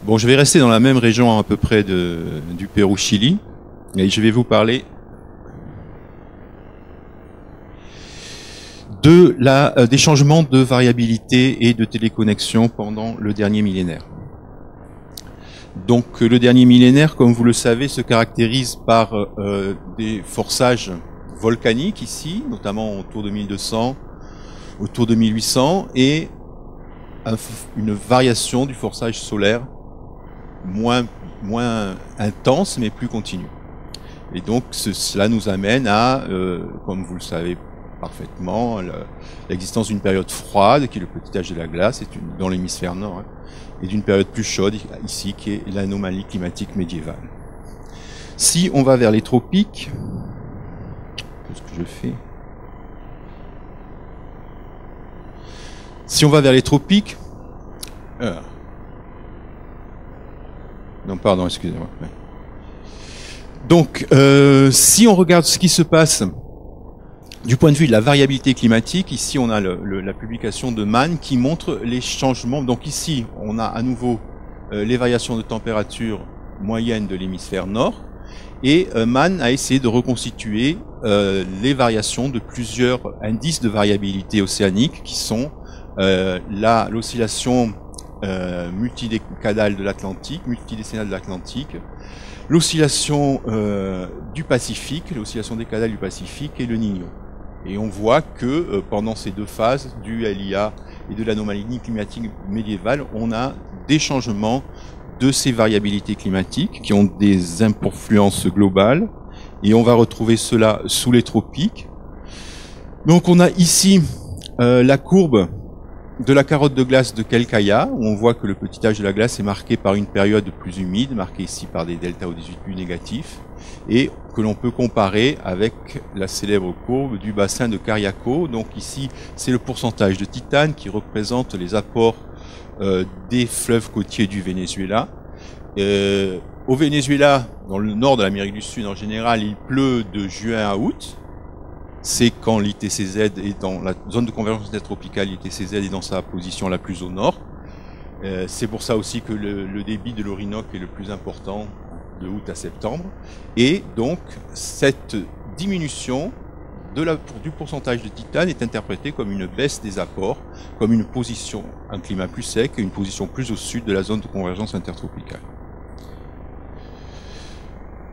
Bon, je vais rester dans la même région à peu près du Pérou-Chili, et je vais vous parler des changements de variabilité et de téléconnexion pendant le dernier millénaire. Donc le dernier millénaire, comme vous le savez, se caractérise par des forçages volcaniques ici, notamment autour de 1200, autour de 1800, et une variation du forçage solaire moins intense mais plus continue. Et donc cela nous amène à, comme vous le savez parfaitement, l'existence d'une période froide qui est le petit âge de la glace, dans l'hémisphère nord, et d'une période plus chaude ici qui est l'anomalie climatique médiévale. Si on va vers les tropiques, qu'est-ce que je fais? Si on va vers les tropiques, non, pardon, excusez-moi. Donc, si on regarde ce qui se passe du point de vue de la variabilité climatique, ici on a la publication de Mann qui montre les changements. Donc ici, on a à nouveau les variations de température moyenne de l'hémisphère nord, et Mann a essayé de reconstituer les variations de plusieurs indices de variabilité océanique qui sont l'oscillation multidécadale de l'Atlantique, multidécennale de l'Atlantique, l'oscillation du Pacifique, l'oscillation décadale du Pacifique et le Niño. Et on voit que pendant ces deux phases du LIA et de l'anomalie climatique médiévale, on a des changements de ces variabilités climatiques qui ont des influences globales, et on va retrouver cela sous les tropiques. Donc on a ici la courbe de la carotte de glace de Quelcaya, où on voit que le petit âge de la glace est marqué par une période plus humide, marquée ici par des delta O18 négatifs, et que l'on peut comparer avec la célèbre courbe du bassin de Cariaco. Donc ici, c'est le pourcentage de titane qui représente les apports des fleuves côtiers du Venezuela. Au Venezuela, dans le nord de l'Amérique du Sud en général, il pleut de juin à août. C'est quand l'ITCZ est dans la zone de convergence intertropicale, l'ITCZ est dans sa position la plus au nord. C'est pour ça aussi que le débit de l'Orinoque est le plus important de août à septembre. Et donc, cette diminution du pourcentage de titane est interprétée comme une baisse des apports, comme une position, un climat plus sec et une position plus au sud de la zone de convergence intertropicale.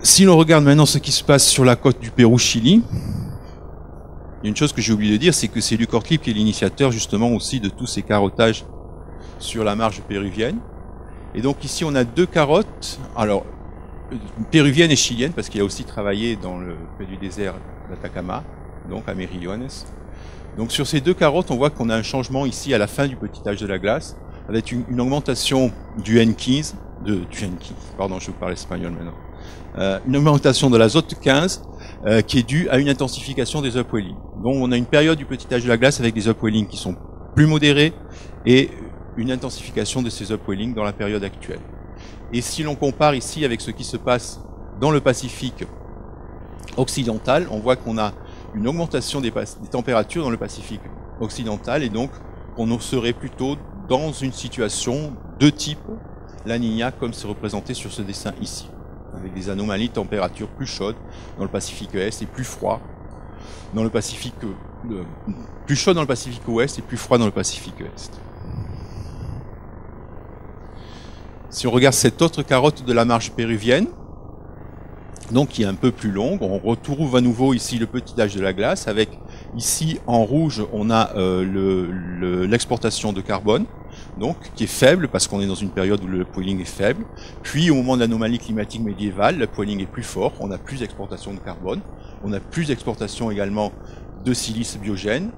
Si l'on regarde maintenant ce qui se passe sur la côte du Pérou-Chili, il y a une chose que j'ai oublié de dire, c'est que c'est Luc Ortlieb qui est l'initiateur justement aussi de tous ces carottages sur la marge péruvienne. Et donc ici on a deux carottes, alors péruvienne et chilienne, parce qu'il a aussi travaillé près du désert d'Atacama, donc à Mejillones. Donc sur ces deux carottes, on voit qu'on a un changement ici à la fin du petit âge de la glace, avec une augmentation du N15, pardon, je vous parle espagnol maintenant, une augmentation de l'azote 15, qui est due à une intensification des upwellings. Donc on a une période du petit âge de la glace avec des upwellings qui sont plus modérés et une intensification de ces upwellings dans la période actuelle. Et si l'on compare ici avec ce qui se passe dans le Pacifique occidental, on voit qu'on a une augmentation des températures dans le Pacifique occidental, et donc on serait plutôt dans une situation de type La Niña, comme c'est représenté sur ce dessin ici, avec des anomalies de température plus chaudes dans le Pacifique Est et plus froid dans le Pacifique, plus chaud dans le Pacifique Ouest et plus froid dans le Pacifique Est. Si on regarde cette autre carotte de la marge péruvienne, donc qui est un peu plus longue, on retrouve à nouveau ici le petit âge de la glace, avec ici en rouge on a l'exportation de carbone, donc qui est faible parce qu'on est dans une période où le upwelling est faible. Puis au moment de l'anomalie climatique médiévale, le upwelling est plus fort, on a plus d'exportation de carbone, on a plus d'exportation également de silice biogène,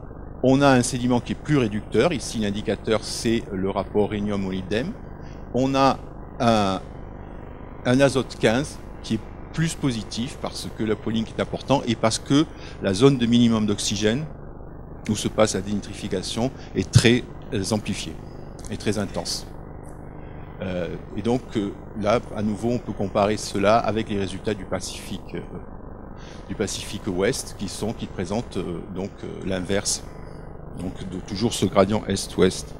on a un sédiment qui est plus réducteur, ici l'indicateur c'est le rapport rhénium-molybdène, on a un azote 15 qui est plus positif parce que l'upwelling est important et parce que la zone de minimum d'oxygène où se passe la dénitrification est très amplifiée et très intense. Et donc là, à nouveau, on peut comparer cela avec les résultats du Pacifique Ouest qui présentent donc l'inverse, donc toujours ce gradient Est-Ouest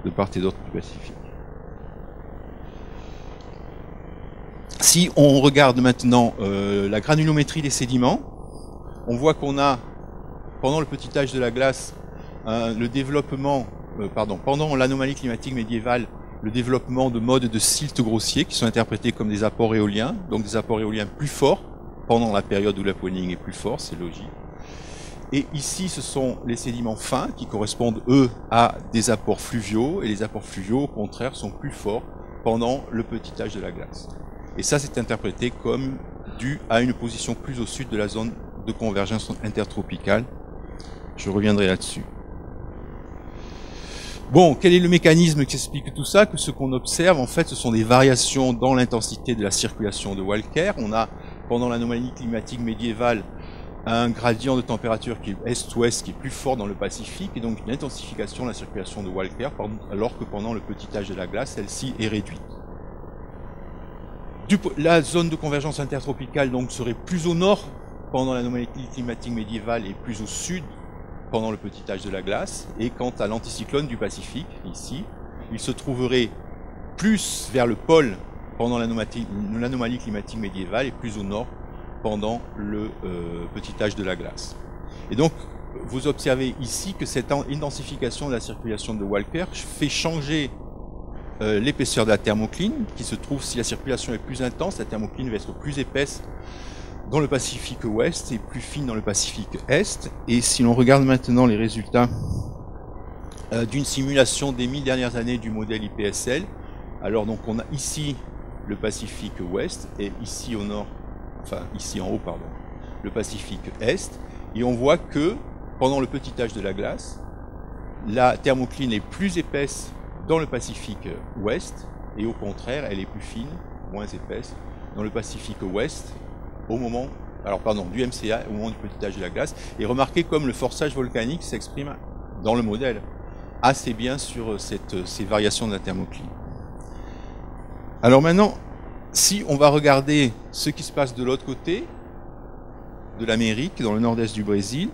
de part et d'autre du Pacifique. Si on regarde maintenant la granulométrie des sédiments, on voit qu'on a, pendant le petit âge de la glace, le développement, pendant l'anomalie climatique médiévale, le développement de modes de siltes grossiers qui sont interprétés comme des apports éoliens, donc des apports éoliens plus forts pendant la période où l'upwelling est plus fort, c'est logique. Et ici, ce sont les sédiments fins qui correspondent, eux, à des apports fluviaux, et les apports fluviaux, au contraire, sont plus forts pendant le petit âge de la glace. Et ça, c'est interprété comme dû à une position plus au sud de la zone de convergence intertropicale. Je reviendrai là-dessus. Bon, quel est le mécanisme qui explique tout ça? Que ce qu'on observe, en fait, ce sont des variations dans l'intensité de la circulation de Walker. On a, pendant l'anomalie climatique médiévale, un gradient de température qui est est-ouest, qui est plus fort dans le Pacifique, et donc une intensification de la circulation de Walker, alors que pendant le petit âge de la glace, celle-ci est réduite. La zone de convergence intertropicale donc serait plus au nord pendant l'anomalie climatique médiévale et plus au sud pendant le petit âge de la glace. Et quant à l'anticyclone du Pacifique, ici, il se trouverait plus vers le pôle pendant l'anomalie climatique médiévale et plus au nord pendant le petit âge de la glace. Et donc, vous observez ici que cette intensification de la circulation de Walker fait changer l'épaisseur de la thermocline, qui se trouve, si la circulation est plus intense, la thermocline va être plus épaisse dans le Pacifique ouest et plus fine dans le Pacifique est. Et si l'on regarde maintenant les résultats d'une simulation des 1000 dernières années du modèle IPSL, alors donc on a ici le Pacifique ouest et ici au nord, enfin ici en haut pardon, le Pacifique est, et on voit que pendant le petit âge de la glace, la thermocline est plus épaisse dans le Pacifique ouest, et au contraire, elle est plus fine, moins épaisse, dans le Pacifique ouest, au moment, du MCA, au moment du petit âge de la glace. Et remarquez comme le forçage volcanique s'exprime dans le modèle assez bien sur ces variations de la thermocline. Alors maintenant, si on va regarder ce qui se passe de l'autre côté de l'Amérique, dans le nord-est du Brésil,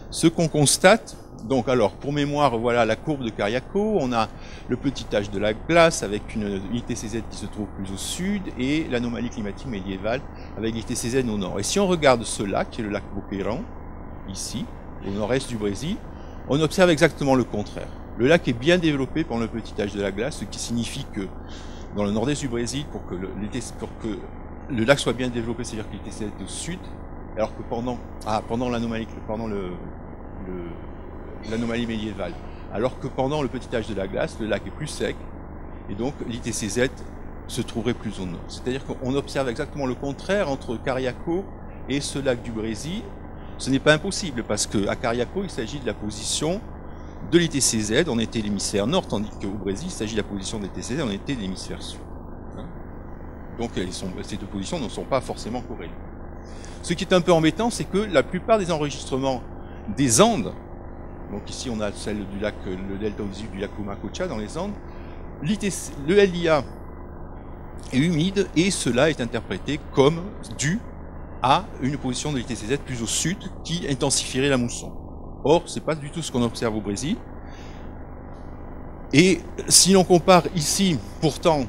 ce qu'on constate, donc alors pour mémoire, voilà la courbe de Cariaco, on a le petit âge de la glace avec une ITCZ qui se trouve plus au sud et l'anomalie climatique médiévale avec l'ITCZ au nord. Et si on regarde ce lac, qui est le lac Boqueirão, ici, au nord-est du Brésil, on observe exactement le contraire. Le lac est bien développé pendant le petit âge de la glace, ce qui signifie que dans le nord-est du Brésil, pour que le lac soit bien développé, c'est-à-dire que l'ITCZ est au sud, alors que pendant l'anomalie médiévale, alors que pendant le petit âge de la glace, le lac est plus sec, et donc l'ITCZ se trouverait plus au nord. C'est-à-dire qu'on observe exactement le contraire entre Cariaco et ce lac du Brésil. Ce n'est pas impossible, parce qu'à Cariaco, il s'agit de la position de l'ITCZ, on était l'hémisphère nord, tandis qu'au Brésil, il s'agit de la position de l'ITCZ, on était l'hémisphère sud. Donc ces deux positions ne sont pas forcément corrélées. Ce qui est un peu embêtant, c'est que la plupart des enregistrements des Andes, donc ici on a celle du lac, le delta du lac Pumacocha dans les Andes, le LIA est humide et cela est interprété comme dû à une position de l'ITCZ plus au sud qui intensifierait la mousson. Or, c'est pas du tout ce qu'on observe au Brésil. Et si l'on compare ici, pourtant,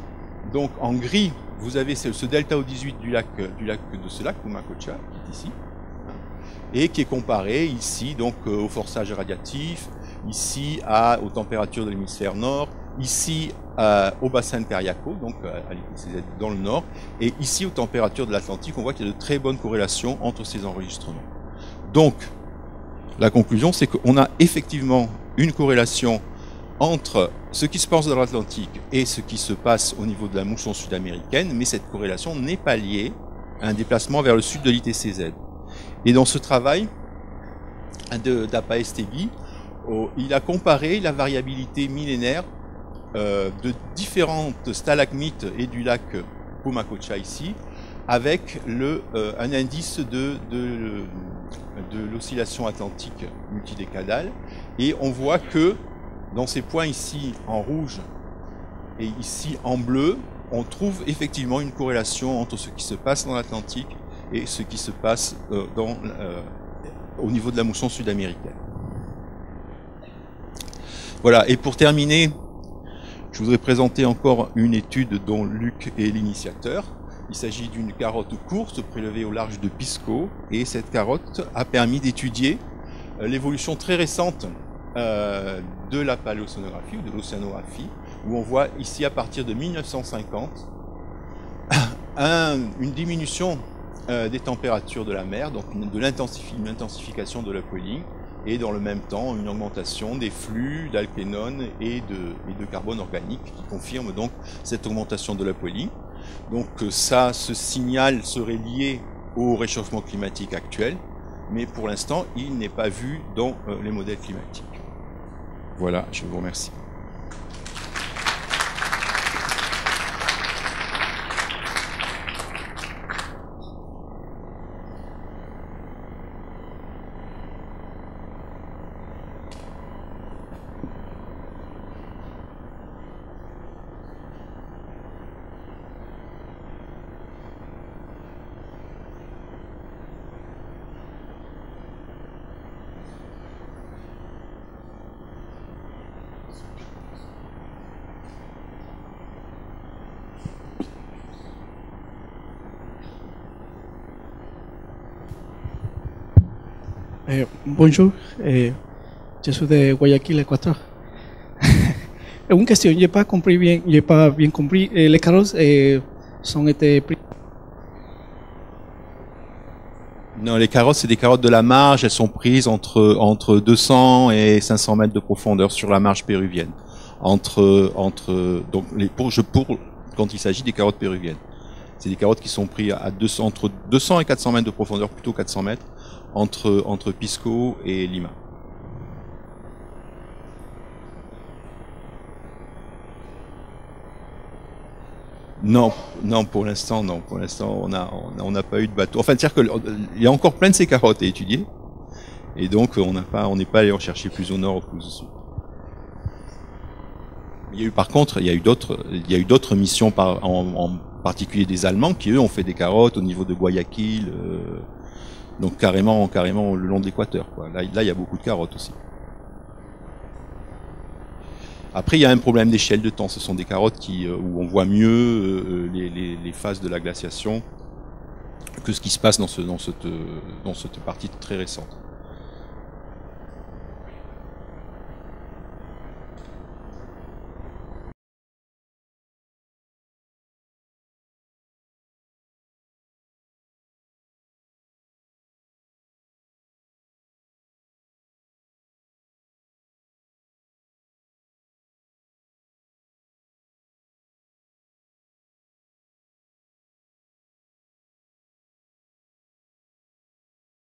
donc en gris, vous avez ce delta O18 de ce lac, Pumacocha, qui est ici, et qui est comparé ici donc au forçage radiatif, ici aux températures de l'hémisphère nord, ici au bassin de Cariaco, donc à l'ITCZ dans le nord, et ici aux températures de l'Atlantique. On voit qu'il y a de très bonnes corrélations entre ces enregistrements. Donc, la conclusion, c'est qu'on a effectivement une corrélation entre ce qui se passe dans l'Atlantique et ce qui se passe au niveau de la mousson sud-américaine, mais cette corrélation n'est pas liée à un déplacement vers le sud de l'ITCZ. Et dans ce travail d'Apaestegui, il a comparé la variabilité millénaire de différentes stalagmites et du lac Pumacocha ici, avec un indice de l'oscillation atlantique multidécadale. Et on voit que dans ces points ici en rouge et ici en bleu, on trouve effectivement une corrélation entre ce qui se passe dans l'Atlantique et ce qui se passe au niveau de la mousson sud-américaine. Voilà, et pour terminer, je voudrais présenter encore une étude dont Luc est l'initiateur. Il s'agit d'une carotte courte prélevée au large de Pisco, et cette carotte a permis d'étudier l'évolution très récente de la paléocéanographie ou de l'océanographie, où on voit ici à partir de 1950 une diminution des températures de la mer, donc une intensification de l'upwelling, et dans le même temps une augmentation des flux d'alkénone et de carbone organique qui confirme donc cette augmentation de l'upwelling. Donc ça, ce signal serait lié au réchauffement climatique actuel, mais pour l'instant il n'est pas vu dans les modèles climatiques. Voilà, je vous remercie. Bonjour, je suis de Guayaquil, Équateur. Une question, je n'ai pas bien compris. Les carottes sont été prises. Non, les carottes, c'est des carottes de la marge. Elles sont prises entre 200 et 500 mètres de profondeur sur la marge péruvienne. Donc quand il s'agit des carottes péruviennes, c'est des carottes qui sont prises entre 200 et 400 mètres de profondeur, plutôt 400 mètres, entre Pisco et Lima. Non, pour l'instant, non. Pour l'instant, on n'a pas eu de bateau. Enfin, c'est-à-dire qu'il y a encore plein de ces carottes à étudier, et donc on n'est pas allé en chercher plus au nord ou plus au sud. Par contre, il y a eu d'autres missions, en particulier des Allemands, qui eux ont fait des carottes au niveau de Guayaquil, donc carrément le long de l'équateur. Là, il y a beaucoup de carottes aussi. Après, il y a un problème d'échelle de temps. Ce sont des carottes où on voit mieux les phases de la glaciation que ce qui se passe dans cette partie très récente.